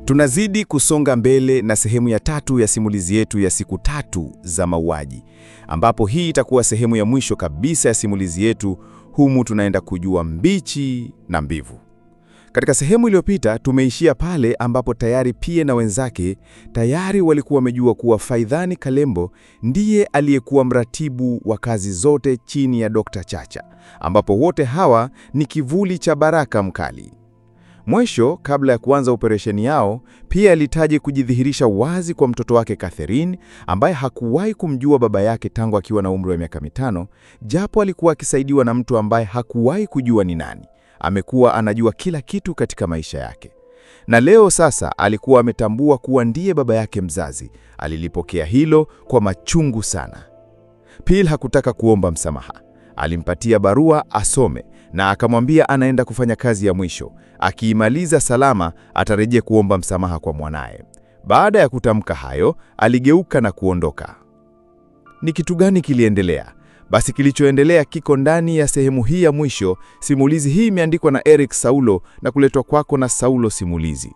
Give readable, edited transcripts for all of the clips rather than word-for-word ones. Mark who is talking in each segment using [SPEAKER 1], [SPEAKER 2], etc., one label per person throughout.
[SPEAKER 1] Tunazidi kusonga mbele na sehemu ya 3 ya simulizi yetu ya siku 3 za mauaji, ambapo hii itakuwa sehemu ya mwisho kabisa ya simulizi yetu. Humu tunaenda kujua mbichi na mbivu. Katika sehemu iliyopita tumeishia pale ambapo tayari Pie na wenzake tayari walikuwa wamejua kuwa Faidhani Kalembo ndiye aliyekuwa mratibu wa kazi zote chini ya Dr. Chacha, ambapo wote hawa ni kivuli cha Baraka Mkali. Mwisho, kabla ya kuanza operesheni yao, Pie alitaji kujidhihirisha wazi kwa mtoto wake Catherine, ambaye hakuwahi kumjua baba yake tangu akiwa na umri wa miaka 5, japo alikuwa akisaidiwa na mtu ambaye hakuwahi kujua ni nani. Amekuwa anajua kila kitu katika maisha yake. Na leo sasa alikuwa ametambua kuwa ndiye baba yake mzazi. Alilipokea hilo kwa machungu sana. Pie hakutaka kuomba msamaha. Alimpatia barua asome na akamwambia anaenda kufanya kazi ya mwisho. Akiimaliza salama atarejea kuomba msamaha kwa mwanae. Baada ya kutamka hayo, aligeuka na kuondoka. Ni kitu gani kiliendelea? Basi kilichoendelea kiko ndani ya sehemu hii ya mwisho. Simulizi hii imeandikwa na Eric Saulo na kuletwa kwako na Saulo Simulizi.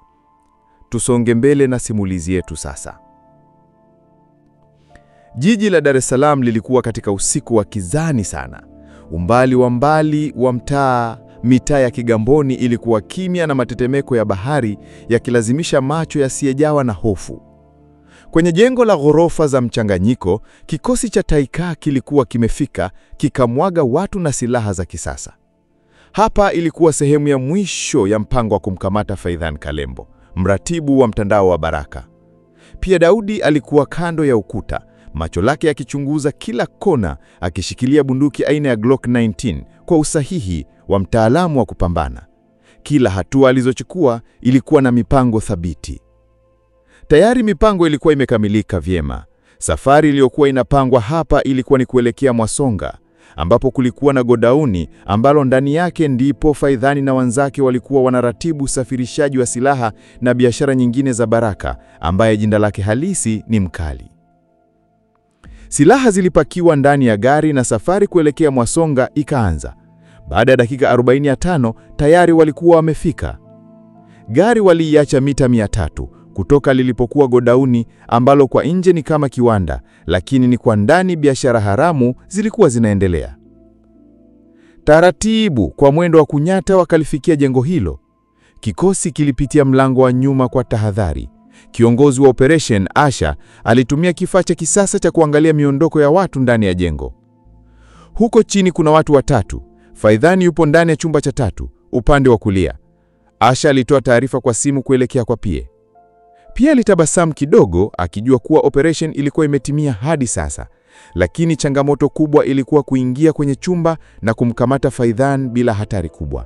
[SPEAKER 1] Tusonge mbele na simulizi yetu sasa. Jiji la Dar es Salaam lilikuwa katika usiku wa kizani sana. Umbali wa mitaa ya Kigamboni ilikuwa kimya na matetemeko ya bahari yakilazimisha macho yasiyejawa na hofu. Kwenye jengo la ghorofa za mchanganyiko, kikosi cha Taikaa kilikuwa kimefika, kikamwaga watu na silaha za kisasa. Hapa ilikuwa sehemu ya mwisho ya mpango wa kumkamata Faidhani Kalembo, mratibu wa mtandao wa Baraka. Pia Daudi alikuwa kando ya ukuta, macho lake yakichunguza kila kona, akishikilia bunduki aina ya Glock 19 kwa usahihi wa mtaalamu wa kupambana. Kila hatua alizochukua ilikuwa na mipango thabiti. Tayari mipango ilikuwa imekamilika vyema. Safari iliyokuwa inapangwa hapa ilikuwa ni kuelekea Mwasonga, ambapo kulikuwa na godauni ambalo ndani yake ndipo Faidhani na wenzake walikuwa wanaratibu usafirishaji wa silaha na biashara nyingine za Baraka, ambaye jina lake halisi ni Mkali. Silaha zilipakiwa ndani ya gari na safari kuelekea Mwasonga ikaanza. Baada ya dakika 45 tayari walikuwa wamefika. Gari waliiacha mita 300 kutoka lilipokuwa godauni, ambalo kwa nje ni kama kiwanda, lakini ni kwa ndani biashara haramu zilikuwa zinaendelea. Taratibu kwa mwendo wa kunyata wakalifikia jengo hilo. Kikosi kilipitia mlango wa nyuma kwa tahadhari. Kiongozi wa operation Asha alitumia kifaa cha kisasa cha kuangalia miondoko ya watu ndani ya jengo. Huko chini kuna watu 3. Faidhani yupo ndani ya chumba cha 3, upande wa kulia. Asha alitoa taarifa kwa simu kuelekea kwa Pie. Pia alitabasamu kidogo akijua kuwa operation ilikuwa imetimia hadi sasa, lakini changamoto kubwa ilikuwa kuingia kwenye chumba na kumkamata Faidhani bila hatari kubwa.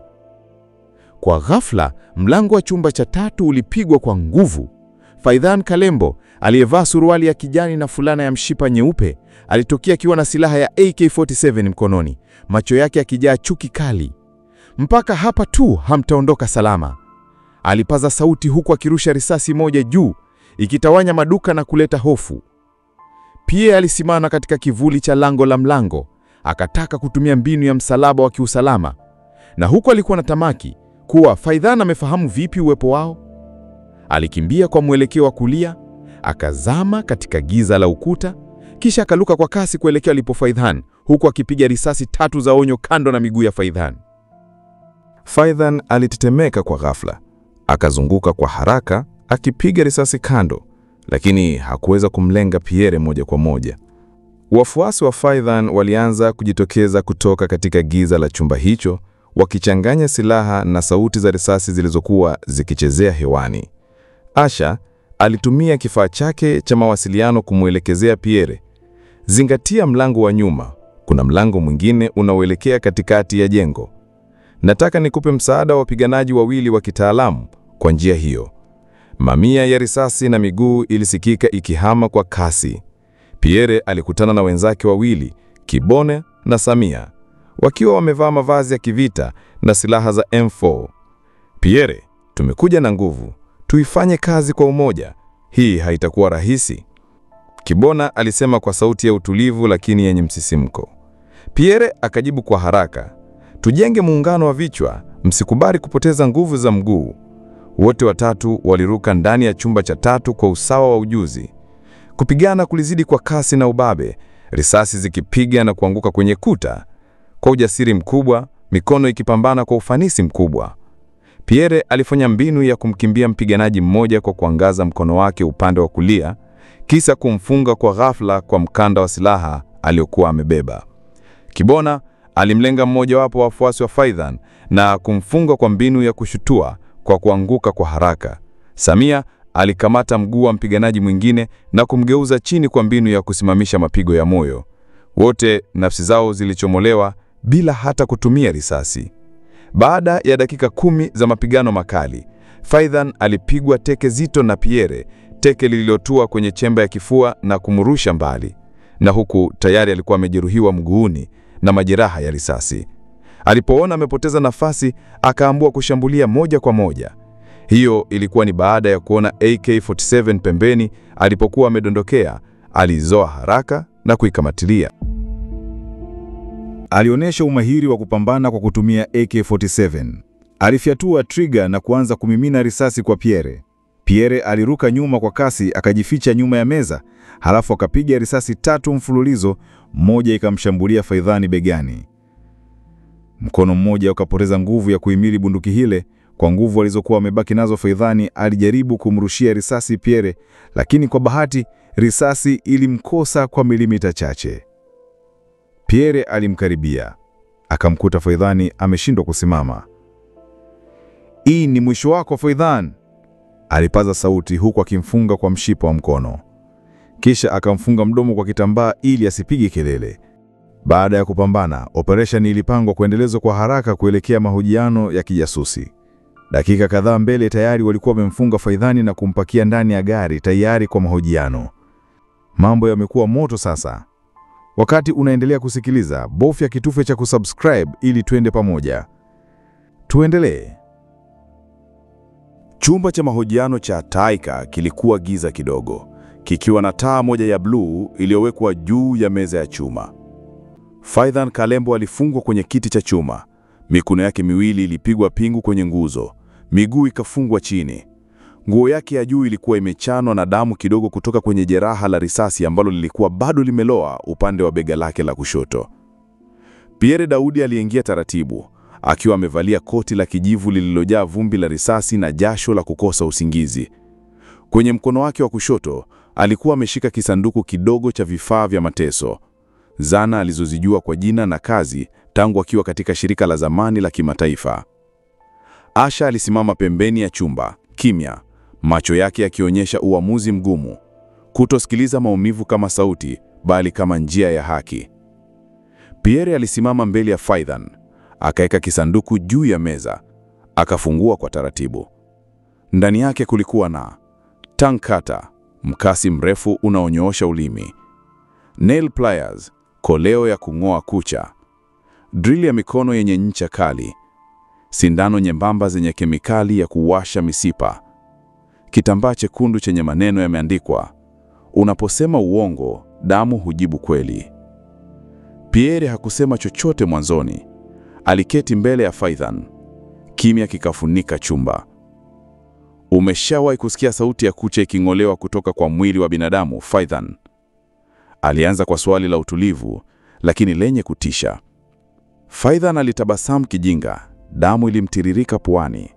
[SPEAKER 1] Kwa ghafla, mlango wa chumba cha 3 ulipigwa kwa nguvu. Faidhani Kalembo, aliyevaa suruali ya kijani na fulana ya mshipa nyeupe, alitokea akiwa na silaha ya AK-47 mkononi, macho yake yakijaa chuki kali. "Mpaka hapa tu hamtaondoka salama," alipaza sauti huku akirusha risasi moja juu, ikitawanya maduka na kuleta hofu. Pia alisimama katika kivuli cha lango la mlango, akataka kutumia mbinu ya msalaba wa kiusalama. Na huku alikuwa na tamaki kuwa Faidhani amefahamu vipi uwepo wao. Alikimbia kwa mwelekeo wa kulia, akazama katika giza la ukuta, kisha akaluka kwa kasi kuelekea alipo Faidhani, huku akipiga risasi 3 za onyo kando na miguu ya Faidhani. Faidhani alitetemeka kwa ghafla. Akazunguka kwa haraka akipiga risasi kando, lakini hakuweza kumlenga Pierre moja kwa moja. Wafuasi wa Faidhani walianza kujitokeza kutoka katika giza la chumba hicho, wakichanganya silaha na sauti za risasi zilizokuwa zikichezea hewani. Asha alitumia kifaa chake cha mawasiliano kumwelekezea Pierre, "Zingatia mlango wa nyuma, kuna mlango mwingine unaoelekea katikati ya jengo. Nataka nikupe msaada wa wapiganaji 2 wa kitaalamu kwa njia hiyo." Mamia ya risasi na miguu ilisikika ikihama kwa kasi. Pierre alikutana na wenzake 2, Kibone na Samia, wakiwa wamevaa mavazi ya kivita na silaha za M4. "Pierre, tumekuja na nguvu. Tuifanye kazi kwa umoja. Hii haitakuwa rahisi," Kibona alisema kwa sauti ya utulivu lakini yenye msisimko. Pierre akajibu kwa haraka, "Tujenge muungano wa vichwa, msikubali kupoteza nguvu za mguu."
[SPEAKER 2] Wote watatu waliruka ndani ya chumba cha tatu kwa usawa wa ujuzi. Kupigana kulizidi kwa kasi na ubabe, risasi zikipiga na kuanguka kwenye kuta. Kwa ujasiri mkubwa, mikono ikipambana kwa ufanisi mkubwa. Pierre alifanya mbinu ya kumkimbia mpiganaji mmoja kwa kuangaza mkono wake upande wa kulia, kisha kumfunga kwa ghafla kwa mkanda wa silaha aliokuwa amebeba. Kibona alimlenga mmoja wapo wa wafuasi wa Faidhan na kumfunga kwa mbinu ya kushutua kwa kuanguka kwa haraka. Samia alikamata mguu wa mpiganaji mwingine na kumgeuza chini kwa mbinu ya kusimamisha mapigo ya moyo. Wote nafsi zao zilichomolewa bila hata kutumia risasi. Baada ya dakika 10 za mapigano makali, Faidhan alipigwa teke zito na Pierre, teke lililotua kwenye chemba ya kifua na kumrusha mbali. Na huku tayari alikuwa amejeruhiwa mguuni na majeraha ya risasi. Alipoona amepoteza nafasi, akaamua kushambulia moja kwa moja. Hiyo ilikuwa ni baada ya kuona AK-47 pembeni alipokuwa amedondokea. Alizoa haraka na kuikamatilia.
[SPEAKER 3] Alionyesha umahiri wa kupambana kwa kutumia AK-47. Alifyatua trigger na kuanza kumimina risasi kwa Pierre. Pierre aliruka nyuma kwa kasi, akajificha nyuma ya meza, halafu akapiga risasi 3 mfululizo, moja ikamshambulia Faidhan begani. Mkono mmoja ukapoteza nguvu ya kuhimili bunduki hile. Kwa nguvu alizokuwa amebaki nazo, Faidhan alijaribu kumrushia risasi Pierre, lakini kwa bahati risasi ilimkosa kwa milimita chache. Pierre alimkaribia, akamkuta Faidhan ameshindwa kusimama. "Hii ni mwisho wako Faidhan," alipaza sauti huku akimfunga kwa mshipa wa mkono. Kisha akamfunga mdomo kwa kitambaa ili asipige kelele. Baada ya kupambana, operation ilipangwa kuendelezwa kwa haraka kuelekea mahojiano ya kijasusi. Dakika kadhaa mbele tayari walikuwa wamemfunga Faidhan na kumpakia ndani ya gari tayari kwa mahojiano. Mambo yamekuwa moto sasa. Wakati unaendelea kusikiliza, bofya kitufe cha kusubscribe ili tuende pamoja. Tuendelee.
[SPEAKER 4] Chumba cha mahojiano cha Taika kilikuwa giza kidogo, kikiwa na taa moja ya bluu iliyowekwa juu ya meza ya chuma. Faidhan Kalembo alifungwa kwenye kiti cha chuma. Mikono yake miwili ilipigwa pingu kwenye nguzo, miguu ikafungwa chini. Nguo yake ya juu ilikuwa imechanwa na damu kidogo kutoka kwenye jeraha la risasi ambalo lilikuwa bado limeloa upande wa bega lake la kushoto. Pierre Daudi aliingia taratibu, akiwa amevalia koti la kijivu lililojaa vumbi la risasi na jasho la kukosa usingizi. Kwenye mkono wake wa kushoto alikuwa ameshika kisanduku kidogo cha vifaa vya mateso, zana alizozijua kwa jina na kazi tangu akiwa katika shirika la zamani la kimataifa. Asha alisimama pembeni ya chumba, kimya, macho yake yakionyesha uamuzi mgumu, kutosikiliza maumivu kama sauti, bali kama njia ya haki. Pierre alisimama mbele ya Faidhan, akaeka kisanduku juu ya meza, akafungua kwa taratibu. Ndani yake kulikuwa na tongue cutter, mkasi mrefu unaonyoosha ulimi; nail pliers, koleo ya kung'oa kucha; drill ya mikono yenye ncha kali; sindano nyembamba zenye kemikali ya kuwasha mishipa; kitambaa chekundu chenye maneno yameandikwa, "Unaposema uongo, damu hujibu kweli." Pierre hakusema chochote mwanzoni. Aliketi mbele ya Faidhan. Kimya kikafunika chumba. "Umeshawahi kusikia sauti ya kucha iking'olewa kutoka kwa mwili wa binadamu, Faidhan?" Alianza kwa swali la utulivu, lakini lenye kutisha. Faidhan alitabasamu kijinga, damu ilimtiririka puani.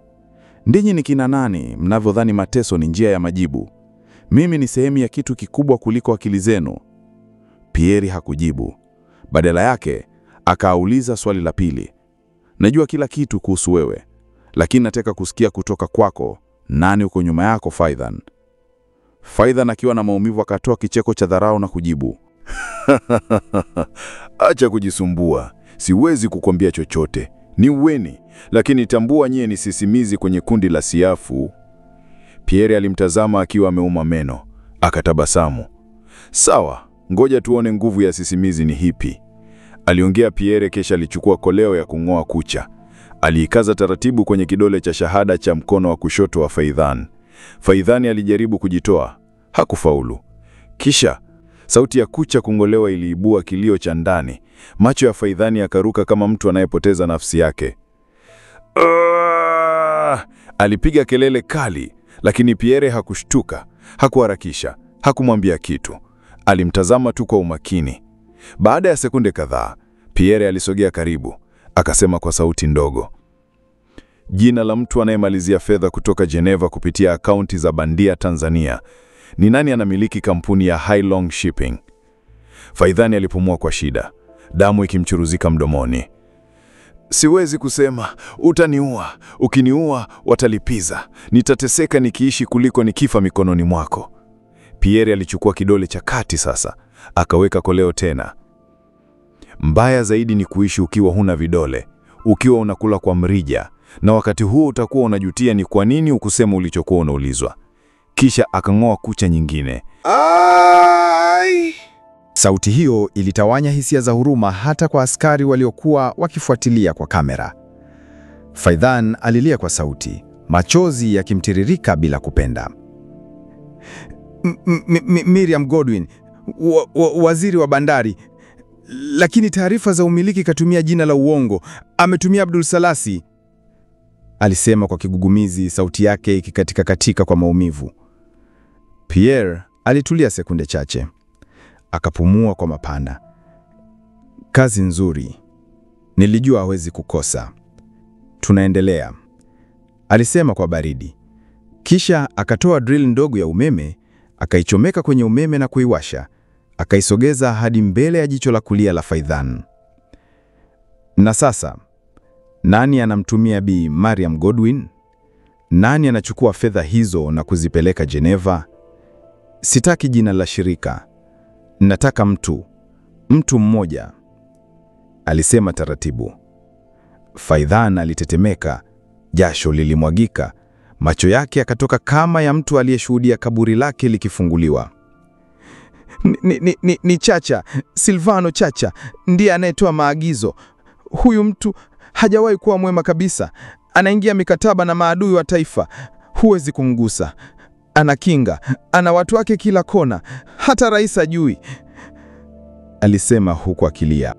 [SPEAKER 4] "Ndinyi ni kina nani mnavyodhani mateso ni njia ya majibu? Mimi ni sehemu ya kitu kikubwa kuliko akili zenu." Pierre hakujibu. Badala yake, akauliza swali la pili. "Najua kila kitu kuhusu wewe, lakini nataka kusikia kutoka kwako, nani uko nyuma yako, Faidhan?" Faidhan akiwa na maumivu akatoa kicheko cha dharau na kujibu,
[SPEAKER 3] "Acha kujisumbua, siwezi kukwambia chochote. Ni uweni, lakini tambua nyie ni sisimizi kwenye kundi la siafu." Pierre alimtazama akiwa ameuma meno, akatabasamu. "Sawa, ngoja tuone nguvu ya sisimizi ni hipi," aliongea Pierre. Kisha alichukua koleo ya kung'oa kucha. Aliikaza taratibu kwenye kidole cha shahada cha mkono wa kushoto wa Faidhan. Faidhan alijaribu kujitoa, hakufaulu. Kisha sauti ya kucha kung'olewa iliibua kilio cha ndani. Macho ya Faidhan yakaruka kama mtu anayepoteza nafsi yake.
[SPEAKER 4] Alipiga kelele kali, lakini Pierre hakushtuka, hakuharakisha, hakumwambia kitu. Alimtazama tu kwa umakini. Baada ya sekunde kadhaa, Pierre alisogea karibu, akasema kwa sauti ndogo, jina la mtu anayemalizia fedha kutoka Geneva kupitia akaunti za bandia Tanzania. Ni nani anamiliki kampuni ya Hailong Shipping? Faidhani alipumua kwa shida, damu ikimchuruzika mdomoni. Siwezi kusema, utaniua. Ukiniua watalipiza. Nitateseka nikiishi kuliko nikifa mikononi mwako. Pierre alichukua kidole cha kati sasa, akaweka koleo tena. Mbaya zaidi ni kuishi ukiwa huna vidole, ukiwa unakula kwa mrija, na wakati huo utakuwa unajutia ni kwa nini ukusema ulichokuwa unaulizwa. Kisha akang'oa kucha nyingine.
[SPEAKER 5] Ai! Sauti hiyo ilitawanya hisia za huruma hata kwa askari waliokuwa wakifuatilia kwa kamera. Faidhan alilia kwa sauti, machozi yakimtiririka bila kupenda. Miriam Godwin, waziri wa bandari. Lakini taarifa za umiliki katumia jina la uongo. Ametumia Abdul Salasi, alisema kwa kigugumizi, sauti yake ikikatika kwa maumivu. Pierre alitulia sekunde chache. Akapumua kwa mapana. Kazi nzuri. Nilijua hawezi kukosa. Tunaendelea, alisema kwa baridi. Kisha akatoa drill ndogo ya umeme, akaichomeka kwenye umeme na kuiwasha. Akaisogeza hadi mbele ya jicho la kulia la Faidhan. Na sasa, nani anamtumia Bi Mariam Godwin? Nani anachukua fedha hizo na kuzipeleka Geneva? Sitaki jina la shirika. Nataka mtu mmoja, alisema taratibu. Faidhan alitetemeka, jasho lilimwagika, macho yake yakatoka kama ya mtu aliyeshuhudia kaburi lake likifunguliwa. Ni Chacha, Silvano Chacha, ndiye anayetoa maagizo. Huyu mtu hajawahi kuwa mwema kabisa. Anaingia mikataba na maadui wa taifa. Huwezi kumgusa. Ana kinga, ana watu wake kila kona, hata rais hajui, alisema huku akilia.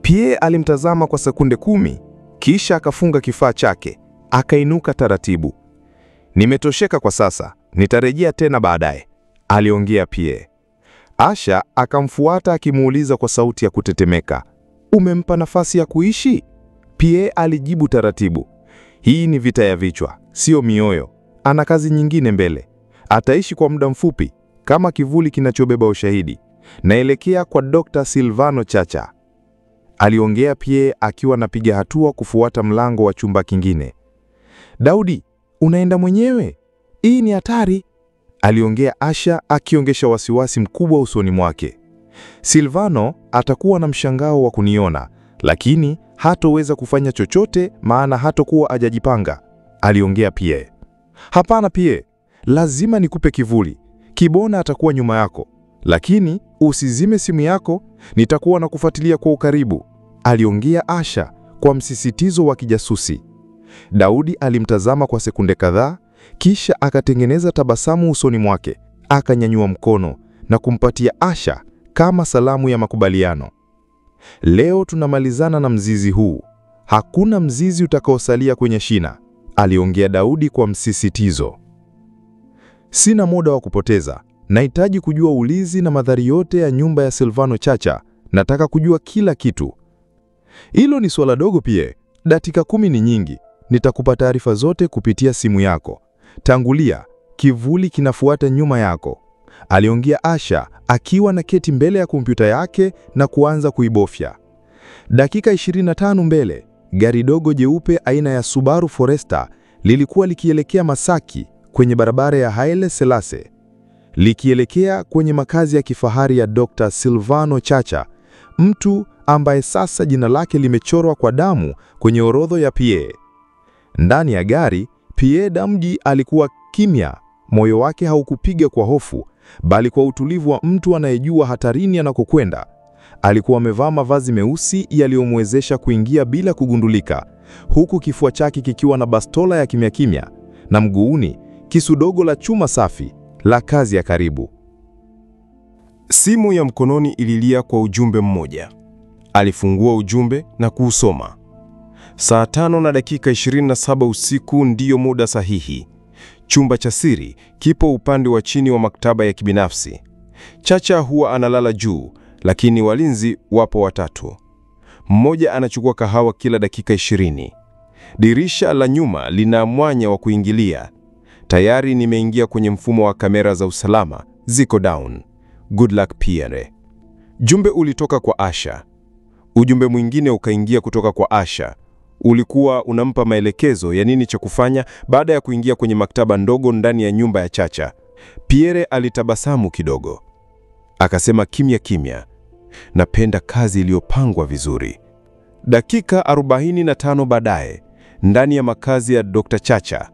[SPEAKER 6] Pierre alimtazama kwa sekunde 10, kisha akafunga kifaa chake, akainuka taratibu. Nimetosheka kwa sasa, nitarejea tena baadaye, aliongea Pierre. Asha akamfuata akimuuliza kwa sauti ya kutetemeka, umempa nafasi ya kuishi? Pierre alijibu taratibu, hii ni vita ya vichwa, sio mioyo. Ana kazi nyingine mbele. Ataishi kwa muda mfupi, kama kivuli kinachobeba ushahidi. Naelekea kwa Dr. Silvano Chacha, aliongea Pierre akiwa anapiga hatua kufuata mlango wa chumba kingine. Daudi, unaenda mwenyewe? Hii ni hatari, aliongea Asha akiongesha wasiwasi mkubwa usoni mwake. Silvano atakuwa na mshangao wa kuniona, lakini hatoweza kufanya chochote maana hatakuwa hajajipanga, aliongea Pierre. Hapana Pierre, lazima nikupe kivuli. Kibona atakuwa nyuma yako, lakini usizime simu yako, nitakuwa na kufuatilia kwa ukaribu, aliongea Asha kwa msisitizo wa kijasusi. Daudi alimtazama kwa sekunde kadhaa, kisha akatengeneza tabasamu usoni mwake, akanyanyua mkono na kumpatia Asha kama salamu ya makubaliano. Leo tunamalizana na mzizi huu, hakuna mzizi utakaosalia kwenye shina, aliongea Daudi kwa msisitizo. Sina muda wa kupoteza, nahitaji kujua ulinzi na madhari yote ya nyumba ya Silvano Chacha, nataka kujua kila kitu. Hilo ni swala dogo Pierre, dakika 10 ni nyingi, nitakupa taarifa zote kupitia simu yako. Tangulia, kivuli kinafuata nyuma yako, aliongea Asha akiwa na keti mbele ya kompyuta yake na kuanza kuibofya. Dakika 25 mbele, gari dogo jeupe aina ya Subaru Forester lilikuwa likielekea Masaki kwenye barabara ya Haile Selassie, likielekea kwenye makazi ya kifahari ya Dr. Silvano Chacha, mtu ambaye sasa jina lake limechorwa kwa damu kwenye orodha ya Pierre. Ndani ya gari, Pierre Damji alikuwa kimya, moyo wake haukupiga kwa hofu, bali kwa utulivu wa mtu anayejua hatarini anakokwenda. Alikuwa amevaa mavazi meusi yaliyomwezesha kuingia bila kugundulika, huku kifua chake kikiwa na bastola ya kimya kimya, na mguuni kisu dogo la chuma safi la kazi ya karibu.
[SPEAKER 7] Simu ya mkononi ililia kwa ujumbe mmoja. Alifungua ujumbe na kuusoma. Saa 5:27 usiku ndiyo muda sahihi. Chumba cha siri kipo upande wa chini wa maktaba ya kibinafsi. Chacha huwa analala juu, lakini walinzi wapo watatu. Mmoja anachukua kahawa kila dakika 20. Dirisha la nyuma lina mwanya wa kuingilia. Tayari nimeingia kwenye mfumo wa kamera za usalama, ziko down. Good luck Pierre. Jumbe ulitoka kwa Asha. Ujumbe mwingine ukaingia kutoka kwa Asha. Ulikuwa unampa maelekezo ya nini cha kufanya baada ya kuingia kwenye maktaba ndogo ndani ya nyumba ya Chacha. Pierre alitabasamu kidogo. Akasema kimya kimya, napenda kazi iliyopangwa vizuri. Dakika 45 baadaye, ndani ya makazi ya Dr. Chacha,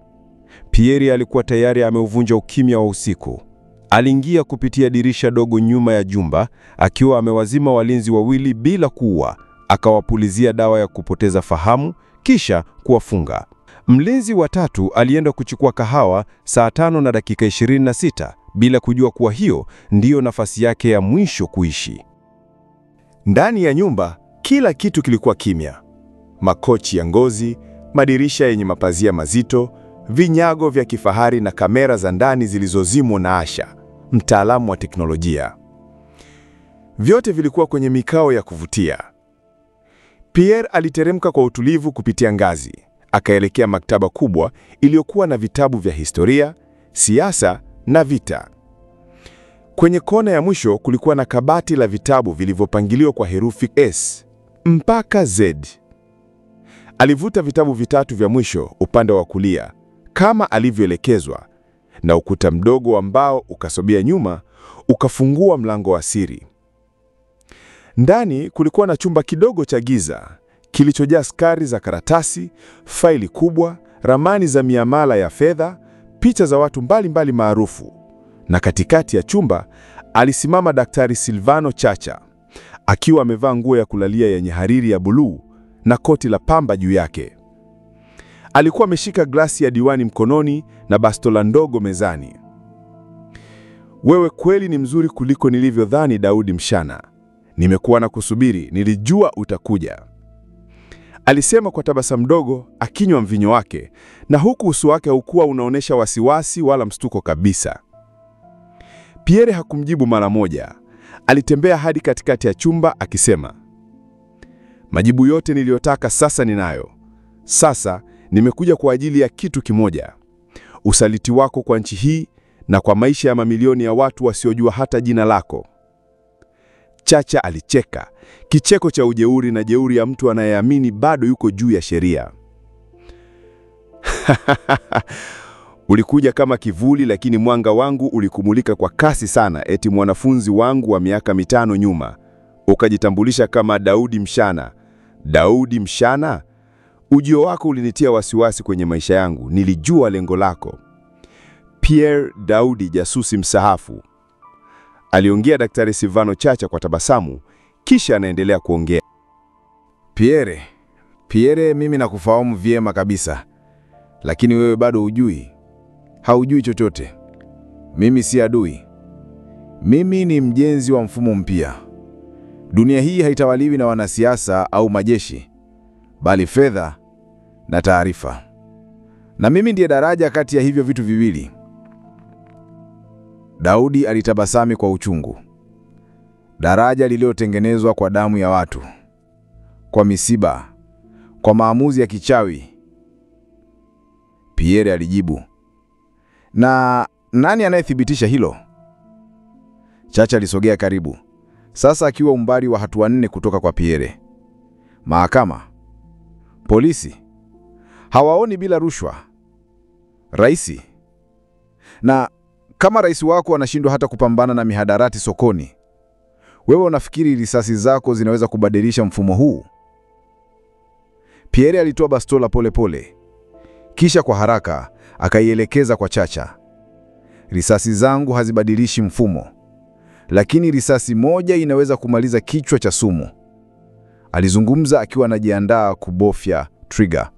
[SPEAKER 7] Pierre alikuwa tayari ameuvunja ukimya wa usiku. Aliingia kupitia dirisha dogo nyuma ya jumba, akiwa amewazima walinzi wawili bila kuua. Akawapulizia dawa ya kupoteza fahamu, kisha kuwafunga. Mlinzi wa tatu alienda kuchukua kahawa saa 5:26 bila kujua kuwa hiyo ndiyo nafasi yake ya mwisho kuishi.
[SPEAKER 4] Ndani ya nyumba, kila kitu kilikuwa kimya. Makochi ya ngozi, madirisha yenye mapazia mazito, vinyago vya kifahari na kamera za ndani zilizozimwa na Asha, mtaalamu wa teknolojia. Vyote vilikuwa kwenye mikao ya kuvutia. Pierre aliteremka kwa utulivu kupitia ngazi, akaelekea maktaba kubwa iliyokuwa na vitabu vya historia, siasa na vita. Kwenye kona ya mwisho kulikuwa na kabati la vitabu vilivyopangiliwa kwa herufi S mpaka Z. Alivuta vitabu vitatu vya mwisho upande wa kulia kama alivyoelekezwa, na ukuta mdogo wa mbao ukasogea nyuma, ukafungua mlango wa siri. Ndani kulikuwa na chumba kidogo cha giza kilichojaa skari za karatasi, faili kubwa, ramani za miamala ya fedha, picha za watu mbalimbali maarufu. Na katikati ya chumba alisimama Daktari Silvano Chacha, akiwa amevaa nguo ya kulalia yenye hariri ya buluu na koti la pamba juu yake. Alikuwa ameshika glasi ya diwani mkononi na bastola ndogo mezani. Wewe kweli ni mzuri kuliko nilivyodhani, Daudi Mshana. Nimekuwa na kusubiri, nilijua utakuja, alisema kwa tabasamu dogo, akinywa mvinyo wake, na huku uso wake haukuwa unaonesha wasiwasi wala mshtuko kabisa. Pierre hakumjibu mara moja. Alitembea hadi katikati ya chumba akisema, majibu yote niliyotaka sasa ninayo. Sasa nimekuja kwa ajili ya kitu kimoja: usaliti wako kwa nchi hii na kwa maisha ya mamilioni ya watu wasiojua hata jina lako. Chacha alicheka, kicheko cha ujeuri na jeuri ya mtu anayeamini bado yuko juu ya sheria. Ulikuja kama kivuli, lakini mwanga wangu ulikumulika kwa kasi sana, eti mwanafunzi wangu wa miaka 5 nyuma. Ukajitambulisha kama Daudi Mshana. Daudi Mshana? Ujio wako ulinitia wasiwasi kwenye maisha yangu. Nilijua lengo lako. Pierre Daudi, jasusi msahafu, aliongea Daktari Silvano Chacha kwa tabasamu, kisha anaendelea kuongea.
[SPEAKER 3] Pierre, mimi nakufahamu vyema kabisa, lakini wewe bado haujui chochote. Mimi si adui. Mimi ni mjenzi wa mfumo mpya. Dunia hii haitawaliwi na wanasiasa au majeshi, bali fedha na taarifa. Na mimi ndiye daraja kati ya hivyo vitu viwili. Daudi alitabasami kwa uchungu. Daraja lililotengenezwa kwa damu ya watu, kwa misiba, kwa maamuzi ya kichawi. Pierre alijibu, na nani anayethibitisha hilo? Chacha alisogea karibu, sasa akiwa umbali wa hatua 4 kutoka kwa Pierre. Mahakama, polisi, hawaoni bila rushwa. Raisi, na kama rais wako anashindwa hata kupambana na mihadarati sokoni, wewe unafikiri risasi zako zinaweza kubadilisha mfumo huu? Pierre alitoa bastola pole pole, kisha kwa haraka akaielekeza kwa Chacha. Risasi zangu hazibadilishi mfumo, lakini risasi moja inaweza kumaliza kichwa cha sumu, alizungumza akiwa anajiandaa kubofya trigger.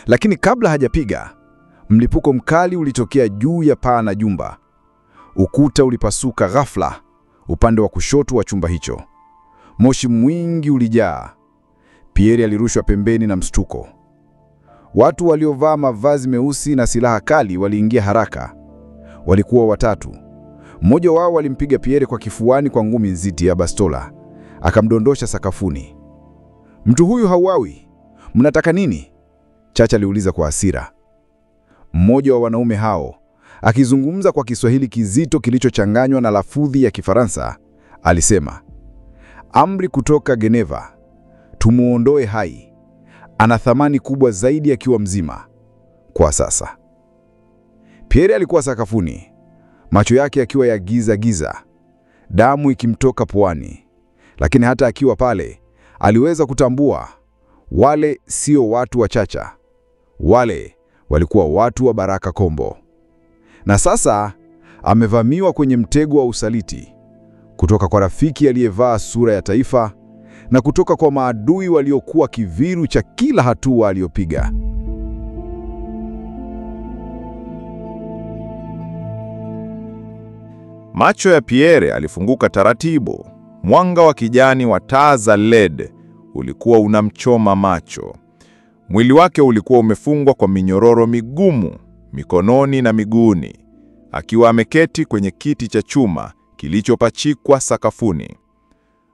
[SPEAKER 3] Lakini kabla hajapiga, mlipuko mkali ulitokea juu ya paa na jumba. Ukuta ulipasuka ghafla upande wa kushoto wa chumba hicho. Moshi mwingi ulijaa. Pierre alirushwa pembeni na mshtuko. Watu waliovaa mavazi meusi na silaha kali waliingia haraka. Walikuwa watatu. Mmoja wao alimpiga Pierre kwa kifuani kwa ngumi nzito ya bastola, akamdondosha sakafuni. "Mtu huyu hauawi. Mnataka nini?" Chacha aliuliza kwa hasira. Mmoja wa wanaume hao, akizungumza kwa Kiswahili kizito kilichochanganywa na lafudhi ya Kifaransa, alisema, "Amri kutoka Geneva. Tumuondoe hai. Ana thamani kubwa zaidi akiwa mzima kwa sasa." Pierre alikuwa sakafuni, macho yake yakiwa ya giza, damu ikimtoka puani. Lakini hata akiwa pale, aliweza kutambua wale sio watu wa Chacha. Wale walikuwa watu wa Baraka Kombo. Na sasa amevamiwa kwenye mtego wa usaliti, kutoka kwa rafiki aliyevaa sura ya taifa na kutoka kwa maadui waliokuwa kiviru cha kila hatua aliyopiga.
[SPEAKER 4] Macho ya Pierre alifunguka taratibu. Mwanga wa kijani wa taa za LED ulikuwa unamchoma macho. Mwili wake ulikuwa umefungwa kwa minyororo migumu mikononi na miguuni, akiwa ameketi kwenye kiti cha chuma kilichopachikwa sakafuni.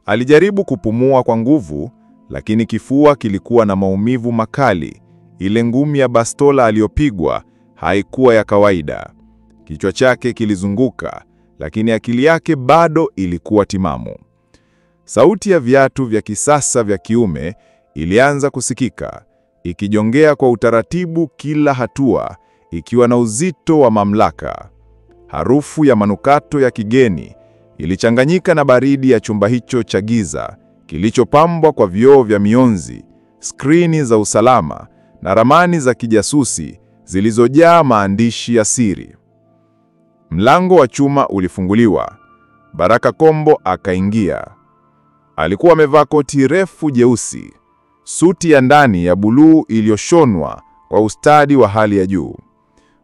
[SPEAKER 4] Alijaribu kupumua kwa nguvu, lakini kifua kilikuwa na maumivu makali. Ile ngumi ya bastola aliyopigwa haikuwa ya kawaida. Kichwa chake kilizunguka, lakini akili yake bado ilikuwa timamu. Sauti ya viatu vya kisasa vya kiume ilianza kusikika, ikijongea kwa utaratibu kila hatua, ikiwa na uzito wa mamlaka. Harufu ya manukato ya kigeni ilichanganyika na baridi ya chumba hicho cha giza, kilichopambwa kwa vioo vya mionzi, skrini za usalama na ramani za kijasusi zilizojaa maandishi ya siri. Mlango wa chuma ulifunguliwa. Baraka Kombo akaingia. Alikuwa amevaa koti refu jeusi, suti ya ndani ya buluu iliyoshonwa kwa ustadi wa hali ya juu.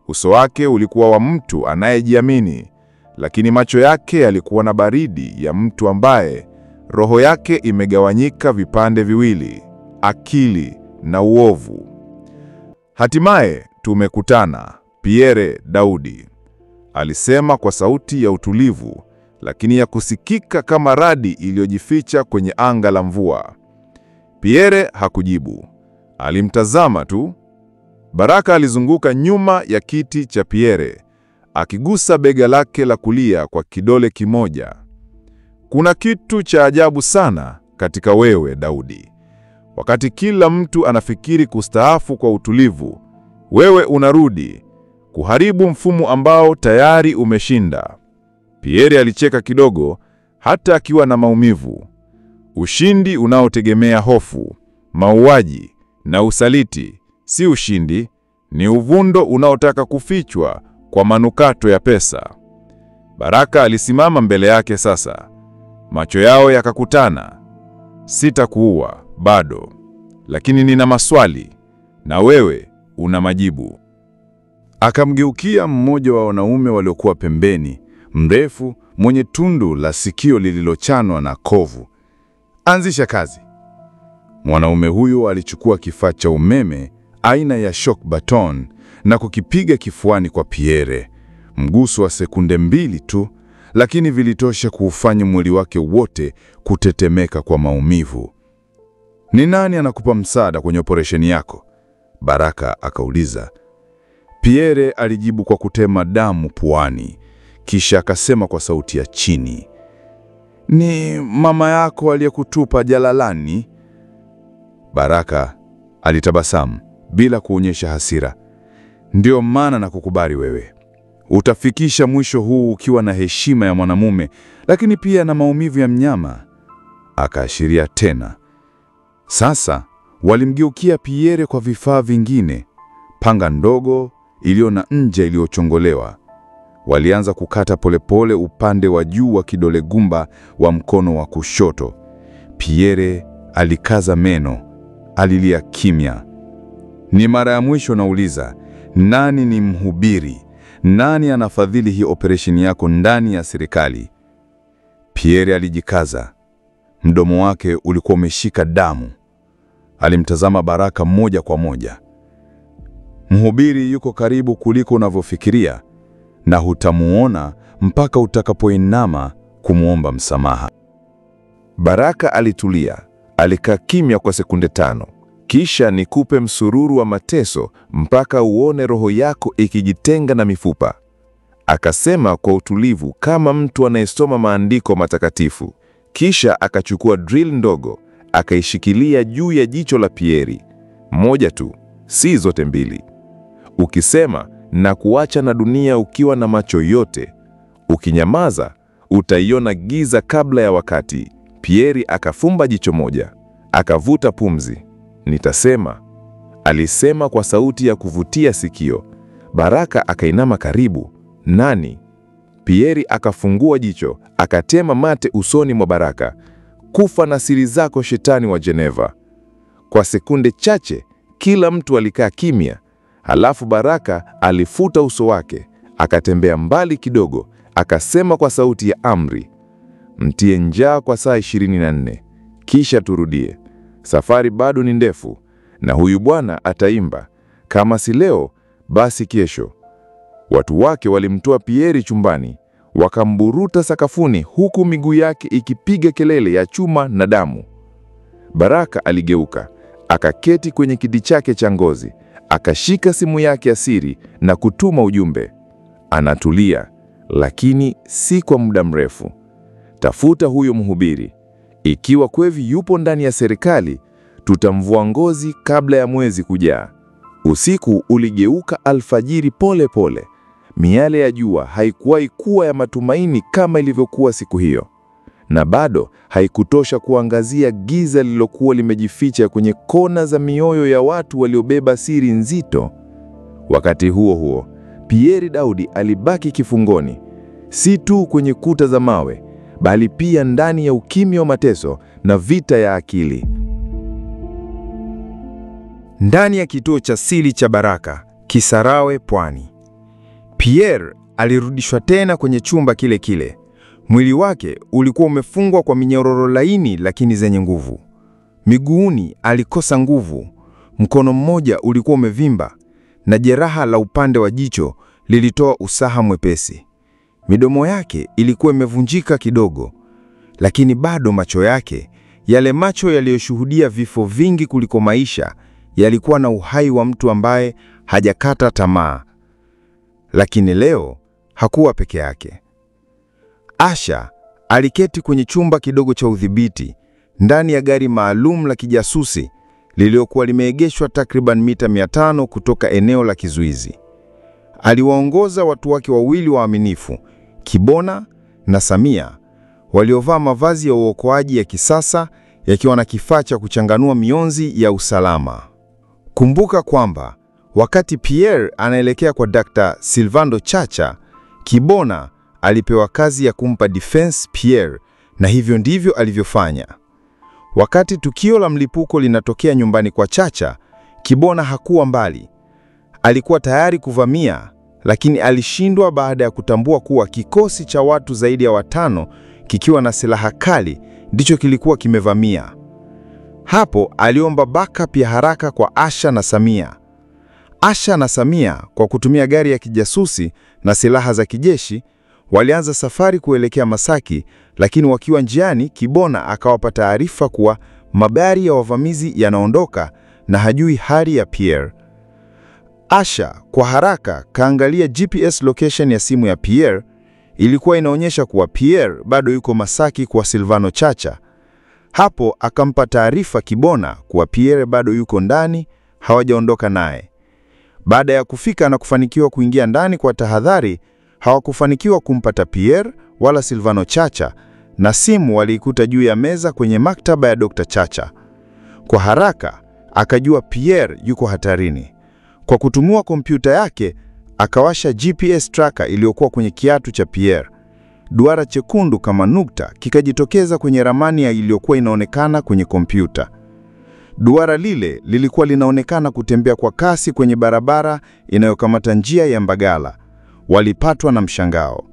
[SPEAKER 4] Uso wake ulikuwa wa mtu anayejiamini, lakini macho yake yalikuwa na baridi ya mtu ambaye roho yake imegawanyika vipande viwili, akili na uovu. "Hatimaye tumekutana, Pierre Daudi," alisema kwa sauti ya utulivu, lakini ya kusikika kama radi iliyojificha kwenye anga la mvua. Pierre hakujibu. Alimtazama tu. Baraka alizunguka nyuma ya kiti cha Pierre, akigusa bega lake la kulia kwa kidole kimoja. "Kuna kitu cha ajabu sana katika wewe, Daudi. Wakati kila mtu anafikiri kustaafu kwa utulivu, wewe unarudi kuharibu mfumo ambao tayari umeshinda." Pierre alicheka kidogo, hata akiwa na maumivu. Ushindi unaotegemea hofu, mauaji na usaliti si ushindi, ni uvundo unaotaka kufichwa kwa manukato ya pesa. Baraka alisimama mbele yake sasa. Macho yao yakakutana. "Sitakuua bado, lakini nina maswali na wewe una majibu."
[SPEAKER 3] Akamgeukia mmoja wa wanaume waliokuwa pembeni, mrefu, mwenye tundu la sikio lililochanwa na kovu. "Anzisha kazi." Mwanaume huyo alichukua kifaa cha umeme aina ya shock baton na kukipiga kifuani kwa Pierre. Mguso wa sekunde 2 tu, lakini vilitosha kuufanya mwili wake wote kutetemeka kwa maumivu. "Ni nani anakupa msaada kwenye operesheni yako?" Baraka akauliza. Pierre alijibu kwa kutema damu puani, kisha akasema kwa sauti ya chini, "Ni mama yako aliyekutupa jalalani." Baraka alitabasamu bila kuonyesha hasira. "Ndio maana nakukubali wewe. Utafikisha mwisho huu ukiwa na heshima ya mwanamume, lakini pia na maumivu ya mnyama." Akaashiria tena. Sasa walimgeukia Pierre kwa vifaa vingine, panga ndogo iliyo na nje iliyochongolewa. Walianza kukata polepole upande wa juu wa kidole gumba wa mkono wa kushoto. Pierre alikaza meno, alilia kimya. "Ni mara ya mwisho nauliza, nani ni mhubiri? Nani anafadhili hii operesheni yako ndani ya serikali?" Pierre alijikaza. Mdomo wake ulikuwa umeshika damu.
[SPEAKER 4] Alimtazama Baraka moja kwa moja. Mhubiri yuko karibu kuliko unavyofikiria, na hutamuona mpaka utakapoinama kumwomba msamaha.
[SPEAKER 6] Baraka alitulia, alikaa kimya kwa sekunde 5. Kisha nikupe msururu wa mateso mpaka uone roho yako ikijitenga na mifupa. Akasema kwa utulivu kama mtu anayesoma maandiko matakatifu. Kisha akachukua drill ndogo, akaishikilia juu ya jicho la Pierre. Moja tu, si zote mbili. Ukisema na kuacha na dunia ukiwa na macho yote, ukinyamaza utaiona giza kabla ya wakati. Pierre akafumba jicho moja, akavuta pumzi. Nitasema, alisema kwa sauti ya kuvutia sikio. Baraka akainama karibu. Nani? Pierre akafungua jicho, akatema mate usoni mwa Baraka. Kufa na siri zako, shetani wa Geneva. Kwa sekunde chache kila mtu alikaa kimya. Halafu Baraka alifuta uso wake, akatembea mbali kidogo, akasema kwa sauti ya amri, mtie njaa kwa saa 24, kisha turudie. Safari bado ni ndefu, na huyu bwana ataimba. Kama si leo, basi kesho. Watu wake walimtoa Pierre chumbani, wakamburuta sakafuni huku miguu yake ikipiga kelele ya chuma na damu. Baraka aligeuka, akaketi kwenye kiti chake cha ngozi, akashika simu yake ya siri na kutuma ujumbe. Anatulia, lakini si kwa muda mrefu. Tafuta huyo mhubiri. Ikiwa Kwevi yupo ndani ya serikali, tutamvua ngozi kabla ya mwezi kujaa. Usiku uligeuka alfajiri pole pole. Miale ya jua haikuwahi kuwa ya matumaini kama ilivyokuwa siku hiyo, na bado haikutosha kuangazia giza lililokuwa limejificha kwenye kona za mioyo ya watu waliobeba siri nzito. Wakati huo huo, Pierre Daudi alibaki kifungoni, si tu kwenye kuta za mawe, bali pia ndani ya ukimya wa mateso na vita ya akili.
[SPEAKER 5] Ndani ya kituo cha siri cha Baraka, Kisarawe, Pwani, Pierre alirudishwa tena kwenye chumba kile kile. Mwili wake ulikuwa umefungwa kwa minyororo laini lakini zenye nguvu. Miguuni alikosa nguvu, mkono mmoja ulikuwa umevimba, na jeraha la upande wa jicho lilitoa usaha mwepesi. Midomo yake ilikuwa imevunjika kidogo, lakini bado macho yake, yale macho yaliyoshuhudia vifo vingi kuliko maisha, yalikuwa na uhai wa mtu ambaye hajakata tamaa. Lakini leo hakuwa peke yake. Asha aliketi kwenye chumba kidogo cha udhibiti ndani ya gari maalum la kijasusi lililokuwa limeegeshwa takriban mita 500 kutoka eneo la kizuizi. Aliwaongoza watu wake wawili waaminifu, Kibona na Samia, waliovaa mavazi ya uokoaji ya kisasa yakiwa na kifaa cha kuchanganua mionzi ya usalama. Kumbuka kwamba wakati Pierre anaelekea kwa Dr. Silvando Chacha, Kibona alipewa kazi ya kumpa defense Pierre, na hivyo ndivyo alivyofanya. Wakati tukio la mlipuko linatokea nyumbani kwa Chacha, Kibona hakuwa mbali. Alikuwa tayari kuvamia, lakini alishindwa baada ya kutambua kuwa kikosi cha watu zaidi ya 5 kikiwa na silaha kali ndicho kilikuwa kimevamia. Hapo aliomba backup ya haraka kwa Asha na Samia. Asha na Samia, kwa kutumia gari ya kijasusi na silaha za kijeshi, walianza safari kuelekea Masaki, lakini wakiwa njiani, Kibona akawapa taarifa kuwa magari ya wavamizi yanaondoka na hajui hali ya Pierre. Asha kwa haraka kaangalia GPS location ya simu ya Pierre. Ilikuwa inaonyesha kuwa Pierre bado yuko Masaki kwa Silvano Chacha. Hapo akampa taarifa Kibona kuwa Pierre bado yuko ndani, hawajaondoka naye. Baada ya kufika na kufanikiwa kuingia ndani kwa tahadhari, hawakufanikiwa kumpata Pierre wala Silvano Chacha, na simu waliikuta juu ya meza kwenye maktaba ya Dr. Chacha. Kwa haraka akajua Pierre yuko hatarini. Kwa kutumia kompyuta yake, akawasha GPS tracker iliyokuwa kwenye kiatu cha Pierre. Duara chekundu kama nukta kikajitokeza kwenye ramani iliyokuwa inaonekana kwenye kompyuta. Duara lile lilikuwa linaonekana kutembea kwa kasi kwenye barabara inayokamata njia ya Mbagala. Walipatwa na mshangao.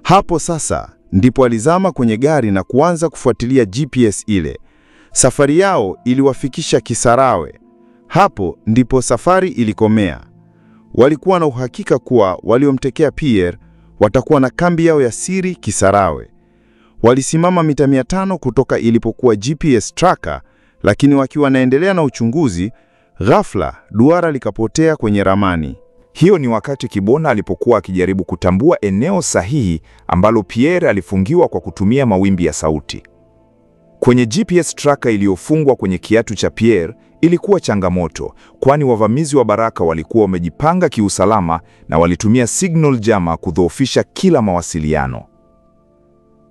[SPEAKER 5] Hapo sasa ndipo alizama kwenye gari na kuanza kufuatilia GPS ile.
[SPEAKER 3] Safari yao iliwafikisha Kisarawe. Hapo ndipo safari ilikomea. Walikuwa na uhakika kuwa waliomtekea Pierre watakuwa na kambi yao ya siri Kisarawe. Walisimama mita 500 kutoka ilipokuwa GPS tracker, lakini wakiwa wanaendelea na uchunguzi, ghafla duara likapotea kwenye ramani.
[SPEAKER 6] Hiyo ni wakati Kibona alipokuwa akijaribu kutambua eneo sahihi ambalo Pierre alifungiwa kwa kutumia mawimbi ya sauti. Kwenye GPS tracker iliyofungwa kwenye kiatu cha Pierre ilikuwa changamoto, kwani wavamizi wa Baraka walikuwa wamejipanga kiusalama na walitumia signal jammer kudhoofisha kila mawasiliano.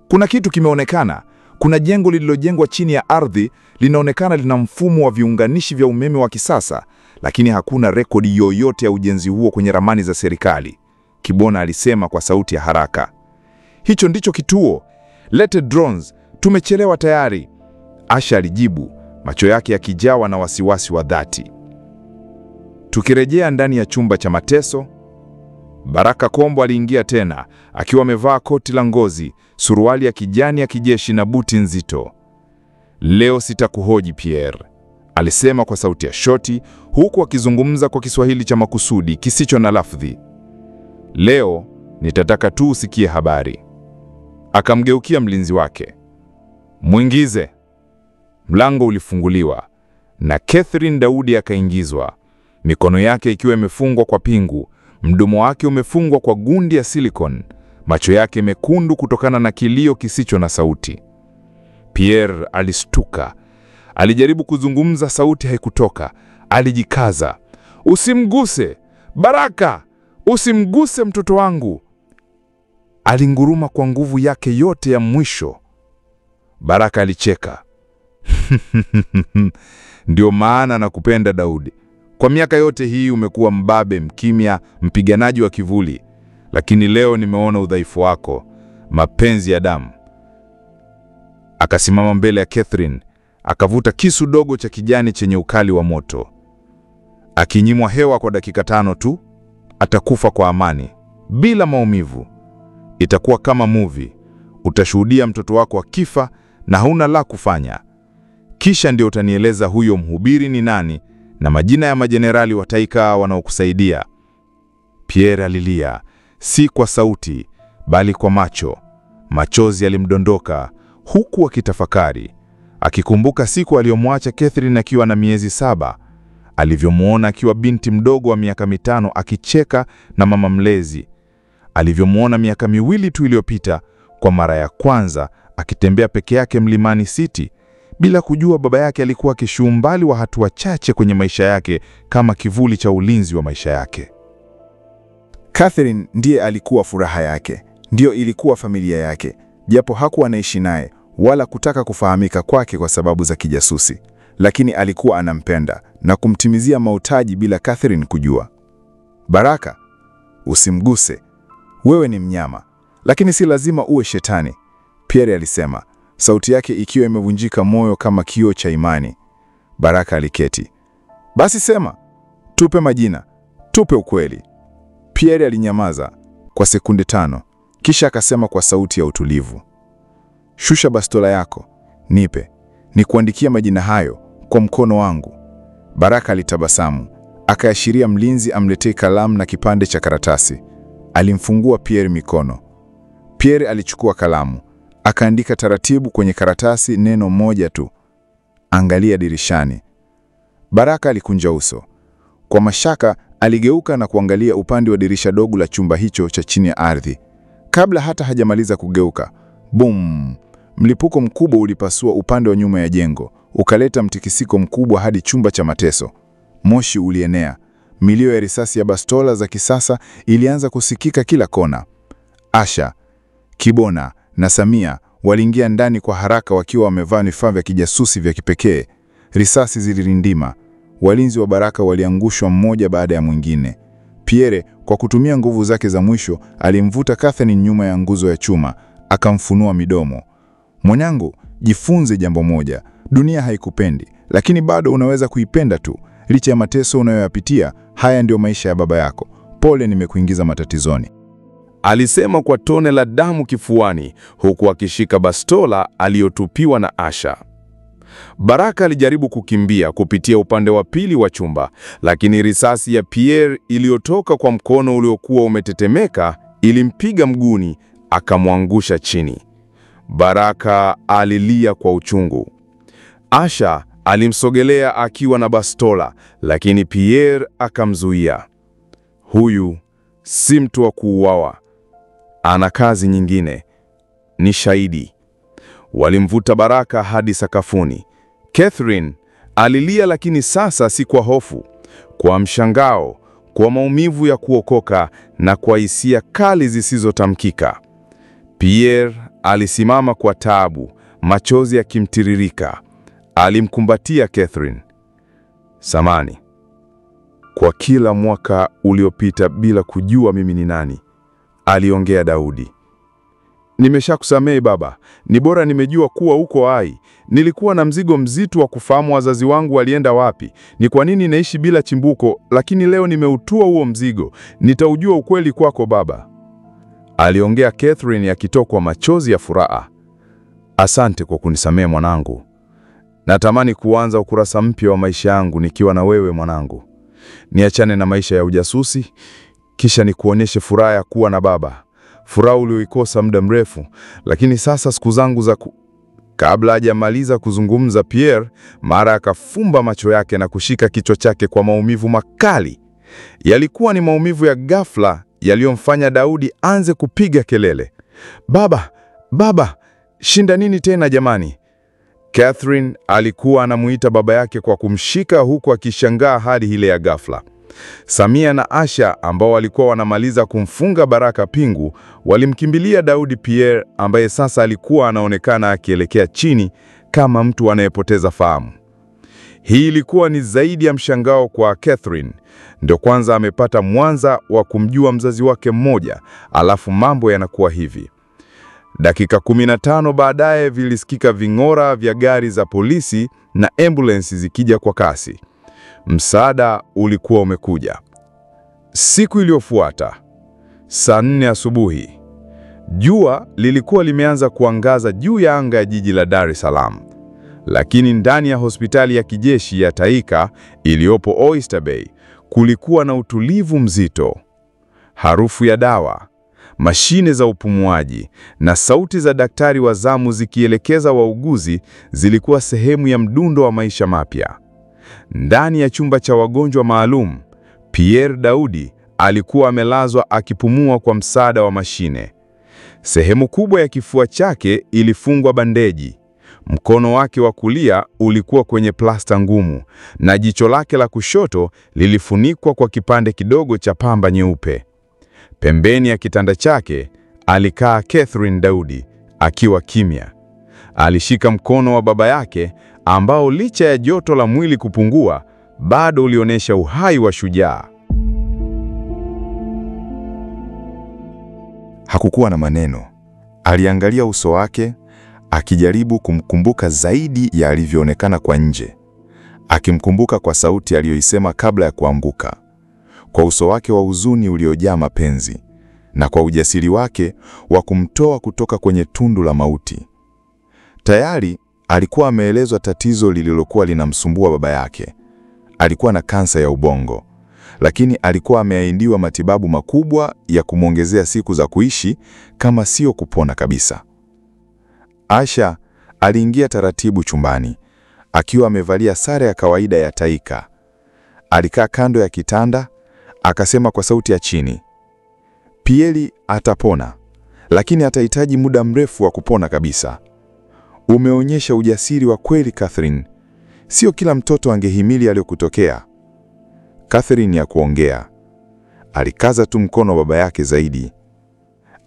[SPEAKER 6] Kuna kitu kimeonekana. Kuna jengo lililojengwa chini ya ardhi, linaonekana lina mfumo wa viunganishi vya umeme wa kisasa, lakini hakuna rekodi yoyote ya ujenzi huo kwenye ramani za serikali, Kibona alisema kwa sauti ya haraka. Hicho ndicho kituo. Lete drones, tumechelewa tayari, Asha alijibu, macho yake yakijawa na wasiwasi wa dhati. Tukirejea ndani ya chumba cha mateso, Baraka Kombo aliingia tena, akiwa amevaa koti la ngozi, suruali ya kijani ya kijeshi na buti nzito. Leo sitakuhoji Pierre, alisema kwa sauti ya shoti, huku akizungumza kwa Kiswahili cha makusudi kisicho na lafdhi. Leo nitataka tu usikie habari. Akamgeukia mlinzi wake. Mwingize. Mlango ulifunguliwa na Catherine Daudi akaingizwa, mikono yake ikiwa imefungwa kwa pingu, mdomo wake umefungwa kwa gundi ya silicone, macho yake mekundu kutokana na kilio kisicho na sauti. Pierre alistuka. Alijaribu kuzungumza, sauti haikutoka. Alijikaza. Usimguse! Baraka! Usimguse mtoto wangu! Alinguruma kwa nguvu yake yote ya mwisho. Baraka alicheka. Ndio maana nakupenda Daudi. Kwa miaka yote hii umekuwa mbabe, mkimya, mpiganaji wa kivuli. Lakini leo nimeona udhaifu wako, mapenzi ya damu. Akasimama mbele ya Catherine, akavuta kisu dogo cha kijani chenye ukali wa moto. Akinyimwa hewa kwa dakika 5 tu, atakufa kwa amani, bila maumivu. Itakuwa kama movie. Utashuhudia mtoto wako akifa na hauna la kufanya. Kisha ndio utanieleza huyo mhubiri ni nani na majina ya majenerali wa Taika wanaokusaidia. Pierre alilia, si kwa sauti, bali kwa macho. Machozi yalimdondoka, huku akitafakari, akikumbuka siku aliyomwacha Catherine akiwa na miezi 7, alivyomuona akiwa binti mdogo wa miaka 5 akicheka na mama mlezi, alivyomuona miaka 2 tu iliyopita kwa mara ya kwanza akitembea peke yake Mlimani City, bila kujua baba yake alikuwa kishumbali wa hatua chache kwenye maisha yake kama kivuli cha ulinzi wa maisha yake.
[SPEAKER 3] Catherine ndiye alikuwa furaha yake, ndio ilikuwa familia yake, japo hakuwa anaishi naye wala kutaka kufahamika kwake kwa sababu za kijasusi, lakini alikuwa anampenda na kumtimizia mahitaji bila Catherine kujua. Baraka, usimguse. Wewe ni mnyama, lakini si lazima uwe shetani, Pierre alisema, sauti yake ikiwa imevunjika moyo kama kioo cha imani. Baraka aliketi. Basi sema, tupe majina, tupe ukweli. Pierre alinyamaza kwa sekunde 5, kisha akasema kwa sauti ya utulivu, shusha bastola yako, nipe, nikuandikia majina hayo kwa mkono wangu. Baraka alitabasamu, akaashiria mlinzi amletee kalamu na kipande cha karatasi. Alimfungua Pierre mikono. Pierre alichukua kalamu, akaandika taratibu kwenye karatasi neno moja tu, angalia dirishani. Baraka alikunja uso. Kwa mashaka aligeuka na kuangalia upande wa dirisha dogo la chumba hicho cha chini ya ardhi. Kabla hata hajamaliza kugeuka, boom! Mlipuko mkubwa ulipasua upande wa nyuma ya jengo, ukaleta mtikisiko mkubwa hadi chumba cha mateso. Moshi ulienea. Milio ya risasi ya bastola za kisasa ilianza kusikika kila kona. Asha, Kibona na Samia waliingia ndani kwa haraka wakiwa wamevaa vifaa vya kijasusi vya kipekee. Risasi zilirindima. Walinzi wa Baraka waliangushwa mmoja baada ya mwingine. Pierre, kwa kutumia nguvu zake za mwisho, alimvuta Catherine nyuma ya nguzo ya chuma, akamfunua midomo. Mwanangu, jifunze jambo moja. Dunia haikupendi, lakini bado unaweza kuipenda tu. Licha ya mateso unayoyapitia, haya ndio maisha ya baba yako. Pole nimekuingiza matatizoni,
[SPEAKER 2] alisema kwa tone la damu kifuani, huku akishika bastola aliyotupiwa na Asha. Baraka alijaribu kukimbia kupitia upande wa pili wa chumba, lakini risasi ya Pierre iliyotoka kwa mkono uliokuwa umetetemeka ilimpiga mguuni, akamwangusha chini. Baraka alilia kwa uchungu. Asha alimsogelea akiwa na bastola, lakini Pierre akamzuia. Huyu si mtu wa kuuawa, ana kazi nyingine, ni shahidi. Walimvuta Baraka hadi sakafuni. Catherine alilia, lakini sasa si kwa hofu, kwa mshangao, kwa maumivu ya kuokoka na kwa hisia kali zisizotamkika. Pierre alisimama kwa taabu, machozi yakimtiririka. Alimkumbatia Catherine. Samani kwa kila mwaka uliopita bila kujua mimi ni nani, aliongea Daudi. Nimeshakusamehe baba, ni bora nimejua kuwa uko hai. Nilikuwa na mzigo mzito wa kufahamu wazazi wangu walienda wapi, ni kwa nini naishi bila chimbuko, lakini leo nimeutua huo mzigo. Nitaujua ukweli kwako baba, aliongea Catherine akitokwa machozi ya furaha. Asante kwa kunisamehe mwanangu. Natamani kuanza ukurasa mpya wa maisha yangu nikiwa na wewe mwanangu. Niachane na maisha ya ujasusi, kisha nikuonyeshe furaha ya kuwa na baba. Furaha ulioikosa muda mrefu, lakini sasa siku zangu za Kabla hajamaliza kuzungumza, Pierre mara akafumba macho yake na kushika kichwa chake kwa maumivu makali. Yalikuwa ni maumivu ya ghafla yaliyomfanya Daudi anze kupiga kelele. Baba, baba, shinda nini tena jamani? Catherine alikuwa anamuita baba yake kwa kumshika huku akishangaa hadi ile ya ghafla. Samia na Asha ambao walikuwa wanamaliza kumfunga Baraka pingu walimkimbilia Daudi Pierre ambaye sasa alikuwa anaonekana akielekea chini kama mtu anayepoteza fahamu. Hii ilikuwa ni zaidi ya mshangao kwa Catherine. Ndio kwanza amepata mwanza wa kumjua mzazi wake mmoja, alafu mambo yanakuwa hivi. Dakika 15 baadaye vilisikika ving'ora vya gari za polisi na ambulance zikija kwa kasi. Msaada ulikuwa umekuja. Siku iliyofuata, saa 4 asubuhi, jua lilikuwa limeanza kuangaza juu ya anga ya jiji la Dar es Salaam. Lakini ndani ya hospitali ya kijeshi ya Taika iliyopo Oyster Bay kulikuwa na utulivu mzito. Harufu ya dawa, mashine za upumuaji na sauti za daktari wa zamu zikielekeza wauguzi zilikuwa sehemu ya mdundo wa maisha mapya. Ndani ya chumba cha wagonjwa maalum, Pierre Daudi alikuwa amelazwa akipumua kwa msaada wa mashine. Sehemu kubwa ya kifua chake ilifungwa bandeji. Mkono wake wa kulia ulikuwa kwenye plasta ngumu na jicho lake la kushoto lilifunikwa kwa kipande kidogo cha pamba nyeupe. Pembeni ya kitanda chake alikaa Catherine Daudi akiwa kimya. Alishika mkono wa baba yake ambao licha ya joto la mwili kupungua bado ulionyesha uhai wa shujaa.
[SPEAKER 3] Hakukuwa na maneno. Aliangalia uso wake akijaribu kumkumbuka zaidi ya alivyoonekana kwa nje. Akimkumbuka kwa sauti aliyoisema kabla ya kuanguka, kwa uso wake wa huzuni uliojaa mapenzi, na kwa ujasiri wake wa kumtoa kutoka kwenye tundu la mauti. Tayari alikuwa ameelezwa tatizo lililokuwa linamsumbua baba yake. Alikuwa na kansa ya ubongo, lakini alikuwa ameahidiwa matibabu makubwa ya kumwongezea siku za kuishi kama sio kupona kabisa. Asha aliingia taratibu chumbani, akiwa amevalia sare ya kawaida ya Taika. Alikaa kando ya kitanda, akasema kwa sauti ya chini, Pierre atapona, lakini atahitaji muda mrefu wa kupona kabisa. Umeonyesha ujasiri wa kweli Catherine. Sio kila mtoto angehimili aliyokutokea. Catherine ya kuongea. Alikaza tu mkono wa baba yake zaidi.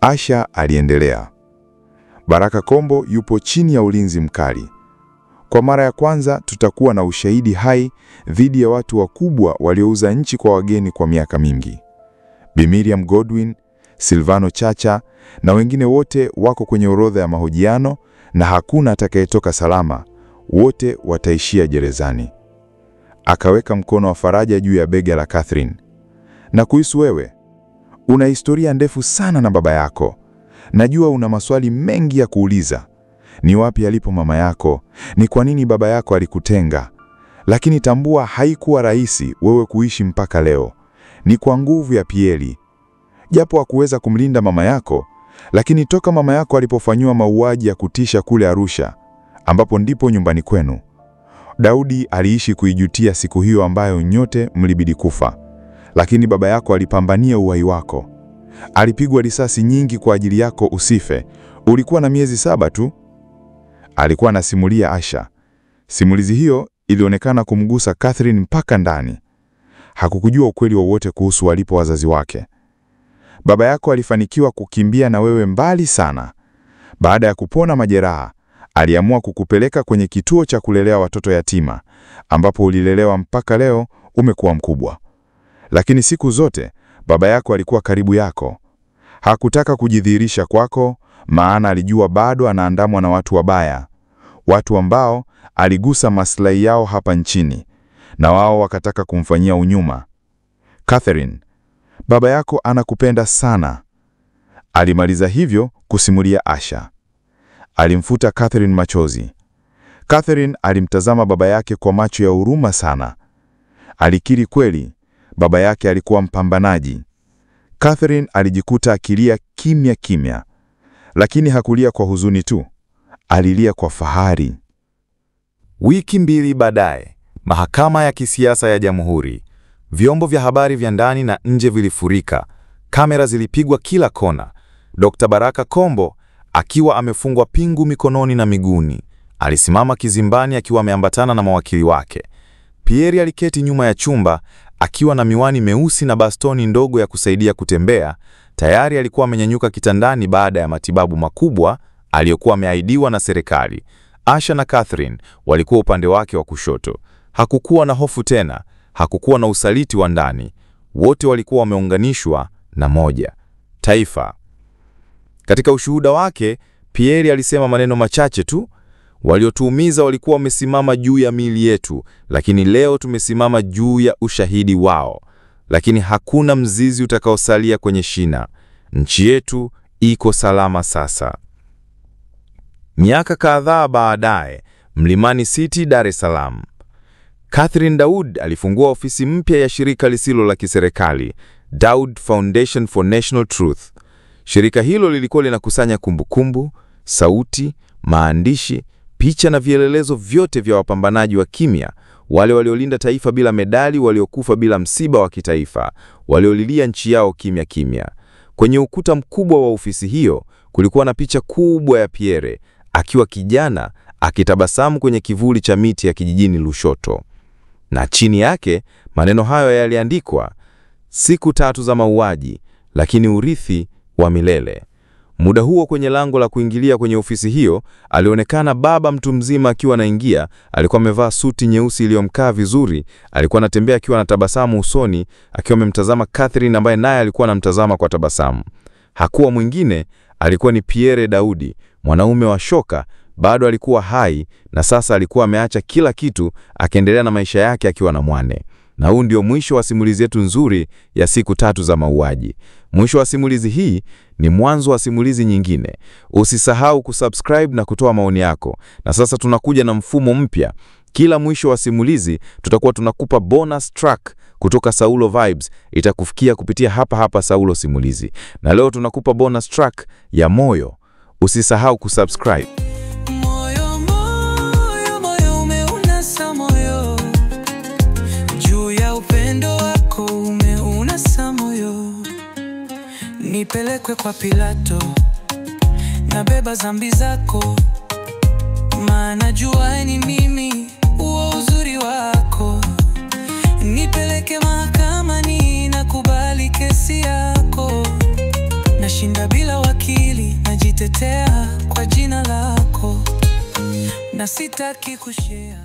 [SPEAKER 3] Asha aliendelea. Baraka Kombo yupo chini ya ulinzi mkali. Kwa mara ya kwanza tutakuwa na ushahidi hai dhidi ya watu wakubwa waliouza nchi kwa wageni kwa miaka mingi. Bi Miriam Godwin, Silvano Chacha na wengine wote wako kwenye orodha ya mahojiano na hakuna atakayetoka salama. Wote wataishia gerezani. Akaweka mkono wa faraja juu ya bega la Catherine. Na kuhusu wewe, una historia ndefu sana na baba yako. Najua una maswali mengi ya kuuliza.
[SPEAKER 1] Ni wapi alipo mama yako? Ni kwa nini baba yako alikutenga? Lakini tambua, haikuwa rahisi wewe kuishi mpaka leo. Ni kwa nguvu ya Pierre. Japo hakuweza kumlinda mama yako, lakini toka mama yako alipofanywa mauaji ya kutisha kule Arusha, ambapo ndipo nyumbani kwenu, Daudi aliishi kuijutia siku hiyo ambayo nyote mlibidi kufa. Lakini baba yako alipambania uhai wako. Alipigwa risasi nyingi kwa ajili yako usife. Ulikuwa na miezi 7 tu. Alikuwa anasimulia Asha. Simulizi hiyo ilionekana kumgusa Catherine mpaka ndani. Hakukujua ukweli wowote kuhusu walipo wazazi wake. Baba yako alifanikiwa kukimbia na wewe mbali sana. Baada ya kupona majeraha, aliamua kukupeleka kwenye kituo cha kulelea watoto yatima, ambapo ulilelewa mpaka leo umekuwa mkubwa. Lakini siku zote baba yako alikuwa karibu yako. Hakutaka kujidhihirisha kwako, maana alijua bado anaandamwa na watu wabaya, watu ambao aligusa maslahi yao hapa nchini, na wao wakataka kumfanyia unyuma. Catherine, baba yako anakupenda sana. Alimaliza hivyo kusimulia Asha. Alimfuta Catherine machozi. Catherine alimtazama baba yake kwa macho ya huruma sana. Alikiri kweli, baba yake alikuwa mpambanaji. Catherine alijikuta akilia kimya kimya. Lakini hakulia kwa huzuni tu. Alilia kwa fahari.
[SPEAKER 4] Wiki 2 baadaye, mahakama ya kisiasa ya Jamhuri. Vyombo vya habari vya ndani na nje vilifurika. Kamera zilipigwa kila kona. Dr. Baraka Kombo, akiwa amefungwa pingu mikononi na miguuni, alisimama kizimbani akiwa ameambatana na mawakili wake. Pierre aliketi nyuma ya chumba, akiwa na miwani meusi na bastoni ndogo ya kusaidia kutembea. Tayari alikuwa amenyanyuka kitandani baada ya matibabu makubwa aliyokuwa ameahidiwa na serikali. Asha na Catherine walikuwa upande wake wa kushoto. Hakukuwa na hofu tena, hakukuwa na usaliti wa ndani. Wote walikuwa wameunganishwa na moja, taifa. Katika ushuhuda wake, Pierre alisema maneno machache tu: waliotuumiza walikuwa wamesimama juu ya miili yetu, lakini leo tumesimama juu ya ushahidi wao. Lakini hakuna mzizi utakaosalia kwenye shina. Nchi yetu iko salama sasa. Miaka kadhaa baadaye, Mlimani City, Dar es Salaam, Catherine Daud alifungua ofisi mpya ya shirika lisilo la kiserikali, Daud Foundation for National Truth. Shirika hilo lilikuwa linakusanya kumbukumbu, sauti, maandishi, picha na vielelezo vyote vya wapambanaji wa kimya, wale waliolinda taifa bila medali, waliokufa bila msiba wa kitaifa, waliolilia nchi yao kimya kimya. Kwenye ukuta mkubwa wa ofisi hiyo kulikuwa na picha kubwa ya Pierre akiwa kijana akitabasamu kwenye kivuli cha miti ya kijijini Lushoto. Na chini yake maneno hayo yaliandikwa: siku 3 za mauaji, lakini urithi wa milele. Muda huo kwenye lango la kuingilia kwenye ofisi hiyo alionekana baba mtu mzima akiwa anaingia. Alikuwa amevaa suti nyeusi iliyomkaa vizuri. Alikuwa anatembea akiwa na tabasamu usoni, akiwa amemtazama Catherine ambaye naye alikuwa anamtazama kwa tabasamu. Hakuwa mwingine, alikuwa ni Pierre Daudi, mwanaume wa shoka. Bado alikuwa hai na sasa alikuwa ameacha kila kitu, akaendelea na maisha yake akiwa na mwane. Na huu ndio mwisho wa simulizi yetu nzuri ya siku 3 za mauaji. Mwisho wa simulizi hii ni mwanzo wa simulizi nyingine. Usisahau kusubscribe na kutoa maoni yako. Na sasa tunakuja na mfumo mpya. Kila mwisho wa simulizi tutakuwa tunakupa bonus track kutoka Saulo Vibes. Itakufikia kupitia hapa Saulo Simulizi. Na leo tunakupa bonus track ya Moyo. Usisahau kusubscribe.
[SPEAKER 8] Nipelekwe kwa Pilato, nabeba dhambi zako, maana jua ni mimi huo uzuri wako. Nipeleke mahakamani, nakubali kesi yako, nashinda bila wakili, najitetea kwa jina lako, na sitaki kushare.